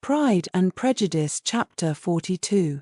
Pride and Prejudice Chapter 42.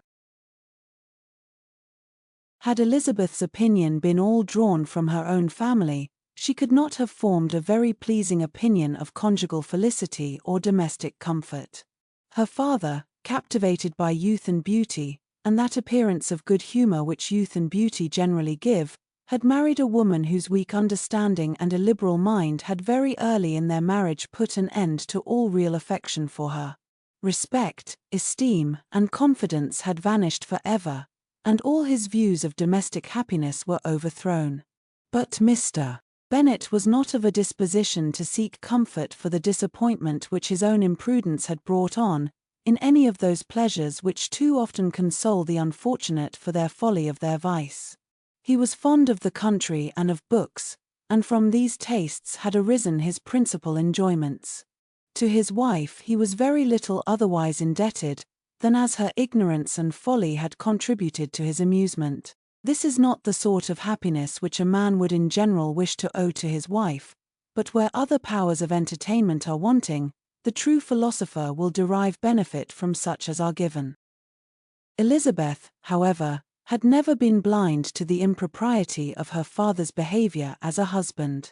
Had Elizabeth's opinion been all drawn from her own family, she could not have formed a very pleasing opinion of conjugal felicity or domestic comfort. Her father, captivated by youth and beauty, and that appearance of good humour which youth and beauty generally give, had married a woman whose weak understanding and illiberal mind had very early in their marriage put an end to all real affection for her. Respect, esteem, and confidence had vanished forever, and all his views of domestic happiness were overthrown. But Mr. Bennet was not of a disposition to seek comfort for the disappointment which his own imprudence had brought on, in any of those pleasures which too often console the unfortunate for their folly of their vice. He was fond of the country and of books, and from these tastes had arisen his principal enjoyments. To his wife he was very little otherwise indebted, than as her ignorance and folly had contributed to his amusement. This is not the sort of happiness which a man would in general wish to owe to his wife, but where other powers of entertainment are wanting, the true philosopher will derive benefit from such as are given. Elizabeth, however, had never been blind to the impropriety of her father's behavior as a husband.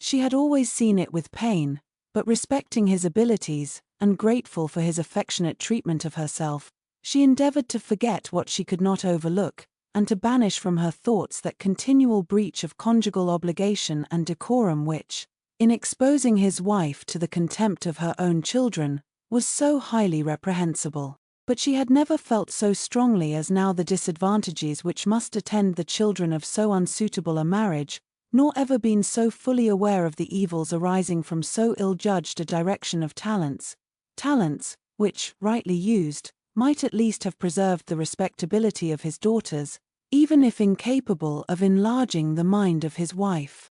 She had always seen it with pain, but respecting his abilities, and grateful for his affectionate treatment of herself, she endeavored to forget what she could not overlook, and to banish from her thoughts that continual breach of conjugal obligation and decorum which, in exposing his wife to the contempt of her own children, was so highly reprehensible. But she had never felt so strongly as now the disadvantages which must attend the children of so unsuitable a marriage, nor ever been so fully aware of the evils arising from so ill-judged a direction of talents, which, rightly used, might at least have preserved the respectability of his daughters, even if incapable of enlarging the mind of his wife.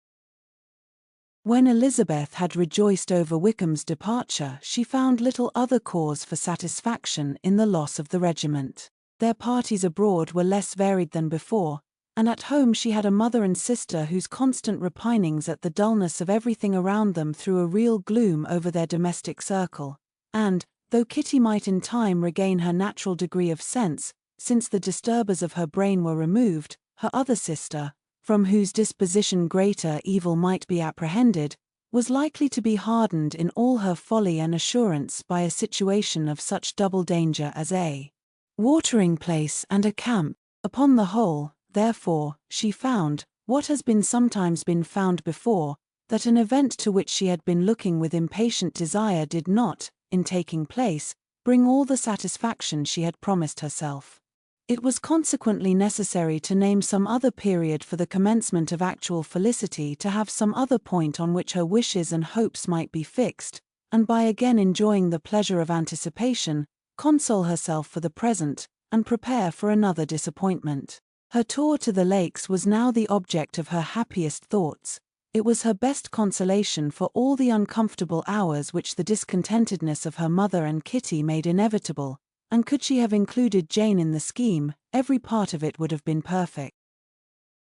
When Elizabeth had rejoiced over Wickham's departure, she found little other cause for satisfaction in the loss of the regiment. Their parties abroad were less varied than before, and at home she had a mother and sister whose constant repinings at the dullness of everything around them threw a real gloom over their domestic circle, and, though Kitty might in time regain her natural degree of sense, since the disturbers of her brain were removed, her other sister, from whose disposition greater evil might be apprehended, was likely to be hardened in all her folly and assurance by a situation of such double danger as a watering place and a camp. Upon the whole, therefore, she found, what has been sometimes been found before, that an event to which she had been looking with impatient desire did not, in taking place, bring all the satisfaction she had promised herself. It was consequently necessary to name some other period for the commencement of actual felicity, to have some other point on which her wishes and hopes might be fixed, and by again enjoying the pleasure of anticipation, console herself for the present, and prepare for another disappointment. Her tour to the lakes was now the object of her happiest thoughts. It was her best consolation for all the uncomfortable hours which the discontentedness of her mother and Kitty made inevitable, and could she have included Jane in the scheme, every part of it would have been perfect.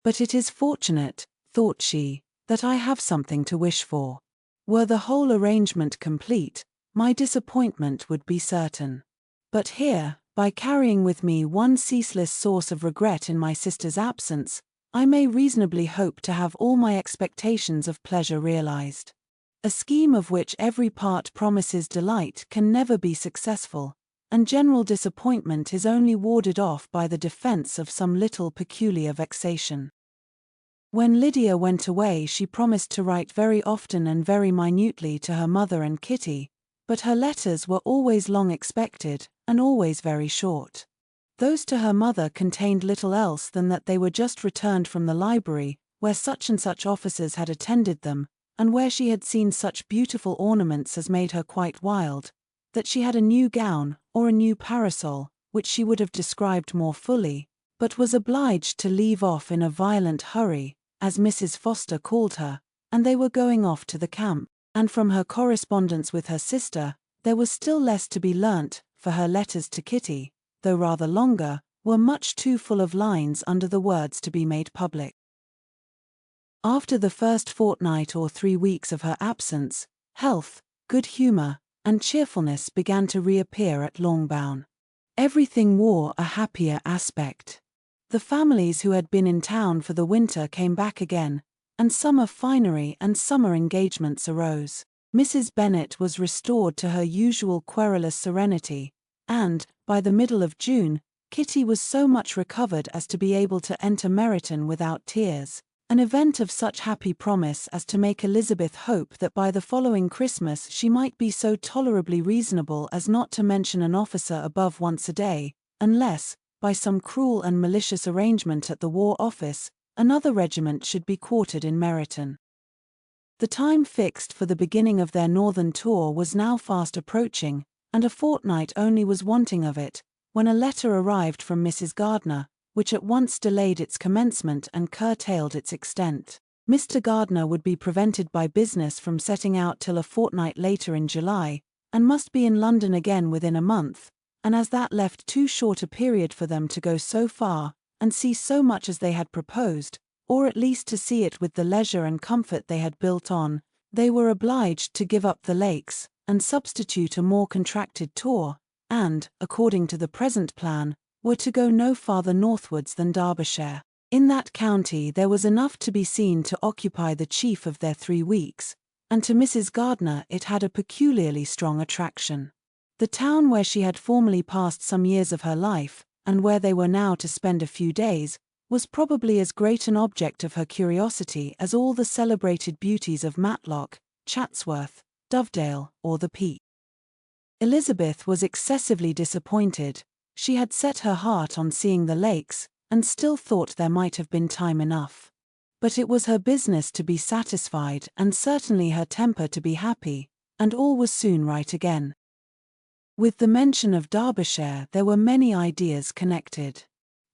But it is fortunate, thought she, that I have something to wish for. Were the whole arrangement complete, my disappointment would be certain. But here, by carrying with me one ceaseless source of regret in my sister's absence, I may reasonably hope to have all my expectations of pleasure realized. A scheme of which every part promises delight can never be successful, and general disappointment is only warded off by the defense of some little peculiar vexation. When Lydia went away, she promised to write very often and very minutely to her mother and Kitty, but her letters were always long expected, and always very short. Those to her mother contained little else than that they were just returned from the library, where such and such officers had attended them, and where she had seen such beautiful ornaments as made her quite wild, that she had a new gown, or a new parasol, which she would have described more fully, but was obliged to leave off in a violent hurry, as Mrs. Foster called her, and they were going off to the camp. And from her correspondence with her sister, there was still less to be learnt, for her letters to Kitty, though rather longer, were much too full of lines under the words to be made public. After the first fortnight or 3 weeks of her absence, health, good humour, and cheerfulness began to reappear at Longbourn. Everything wore a happier aspect. The families who had been in town for the winter came back again, and summer finery and summer engagements arose. Mrs. Bennet was restored to her usual querulous serenity, and, by the middle of June, Kitty was so much recovered as to be able to enter Meryton without tears, an event of such happy promise as to make Elizabeth hope that by the following Christmas she might be so tolerably reasonable as not to mention an officer above once a day, unless, by some cruel and malicious arrangement at the War Office, another regiment should be quartered in Meryton. The time fixed for the beginning of their northern tour was now fast approaching, and a fortnight only was wanting of it, when a letter arrived from Mrs. Gardiner, which at once delayed its commencement and curtailed its extent. Mr. Gardiner would be prevented by business from setting out till a fortnight later in July, and must be in London again within a month, and as that left too short a period for them to go so far, and see so much as they had proposed, or at least to see it with the leisure and comfort they had built on, they were obliged to give up the Lakes, and substitute a more contracted tour, and, according to the present plan, were to go no farther northwards than Derbyshire. In that county there was enough to be seen to occupy the chief of their 3 weeks, and to Mrs. Gardiner it had a peculiarly strong attraction. The town where she had formerly passed some years of her life, and where they were now to spend a few days, was probably as great an object of her curiosity as all the celebrated beauties of Matlock, Chatsworth, Dovedale, or the Peak. Elizabeth was excessively disappointed. She had set her heart on seeing the Lakes, and still thought there might have been time enough. But it was her business to be satisfied and certainly her temper to be happy, and all was soon right again. With the mention of Derbyshire there were many ideas connected.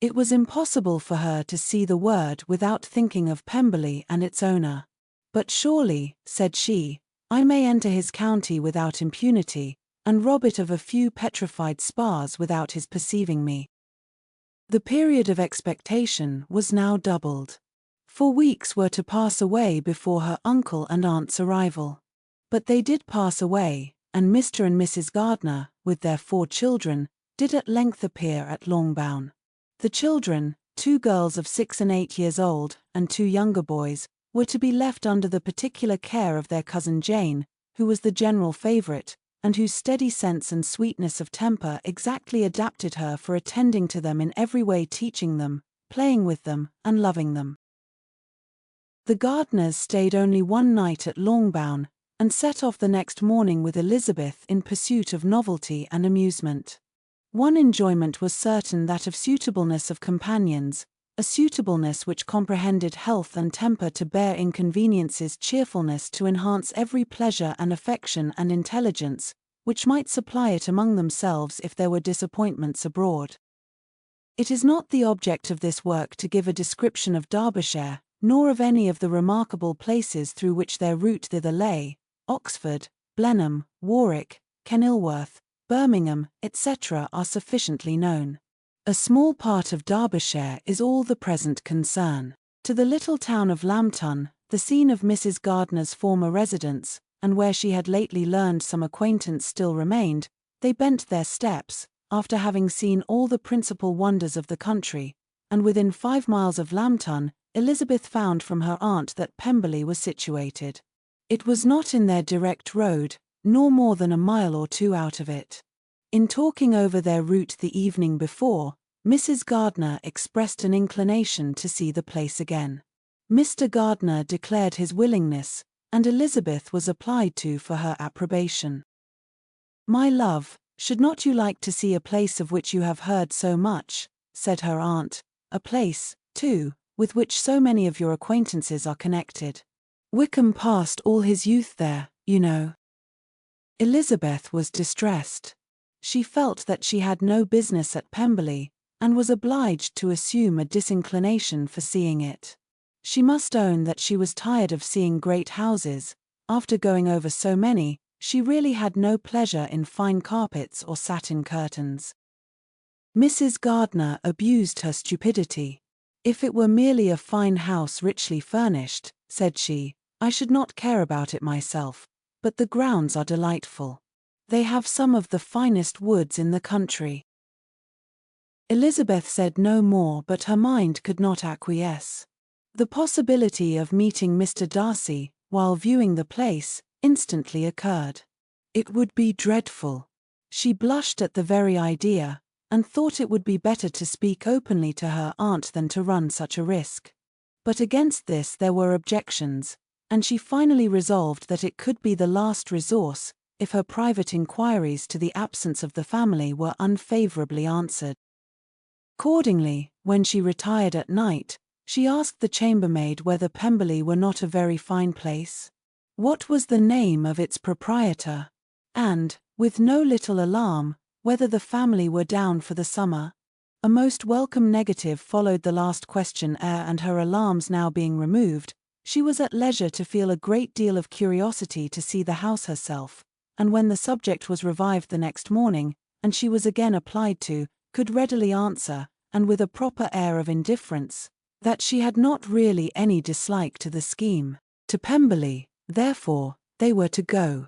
It was impossible for her to see the word without thinking of Pemberley and its owner. But surely, said she, I may enter his county without impunity, and rob it of a few petrified spars without his perceiving me. The period of expectation was now doubled. 4 weeks were to pass away before her uncle and aunt's arrival. But they did pass away, and Mr. and Mrs. Gardiner, with their 4 children, did at length appear at Longbourn. The children, 2 girls of 6 and 8 years old, and 2 younger boys, were to be left under the particular care of their cousin Jane, who was the general favourite, and whose steady sense and sweetness of temper exactly adapted her for attending to them in every way, teaching them, playing with them, and loving them. The Gardiners stayed only 1 night at Longbourn, and set off the next morning with Elizabeth in pursuit of novelty and amusement. One enjoyment was certain, that of suitableness of companions, a suitableness which comprehended health and temper to bear inconveniences, cheerfulness to enhance every pleasure and affection and intelligence, which might supply it among themselves if there were disappointments abroad. It is not the object of this work to give a description of Derbyshire, nor of any of the remarkable places through which their route thither lay. Oxford, Blenheim, Warwick, Kenilworth, Birmingham, etc. are sufficiently known. A small part of Derbyshire is all the present concern. To the little town of Lambton, the scene of Mrs. Gardiner's former residence, and where she had lately learned some acquaintance still remained, they bent their steps, after having seen all the principal wonders of the country, and within 5 miles of Lambton, Elizabeth found from her aunt that Pemberley was situated. It was not in their direct road, nor more than a mile or 2 out of it. In talking over their route the evening before, Mrs. Gardiner expressed an inclination to see the place again. Mr. Gardiner declared his willingness, and Elizabeth was applied to for her approbation. "My love, should not you like to see a place of which you have heard so much?" said her aunt, "a place, too, with which so many of your acquaintances are connected. Wickham passed all his youth there, you know." Elizabeth was distressed. She felt that she had no business at Pemberley, and was obliged to assume a disinclination for seeing it. She must own that she was tired of seeing great houses. After going over so many, she really had no pleasure in fine carpets or satin curtains. Mrs. Gardiner abused her stupidity. "If it were merely a fine house richly furnished," said she, "I should not care about it myself, but the grounds are delightful. They have some of the finest woods in the country. Elizabeth said no more, but her mind could not acquiesce. The possibility of meeting Mr. Darcy, while viewing the place, instantly occurred. It would be dreadful. She blushed at the very idea, and thought it would be better to speak openly to her aunt than to run such a risk. But against this there were objections, and she finally resolved that it could be the last resource, if her private inquiries to the absence of the family were unfavorably answered. Accordingly, when she retired at night, she asked the chambermaid whether Pemberley were not a very fine place. What was the name of its proprietor? And, with no little alarm, whether the family were down for the summer? A most welcome negative followed the last question and her alarms now being removed, she was at leisure to feel a great deal of curiosity to see the house herself, and when the subject was revived the next morning, and she was again applied to, could readily answer, and with a proper air of indifference, that she had not really any dislike to the scheme. To Pemberley, therefore, they were to go.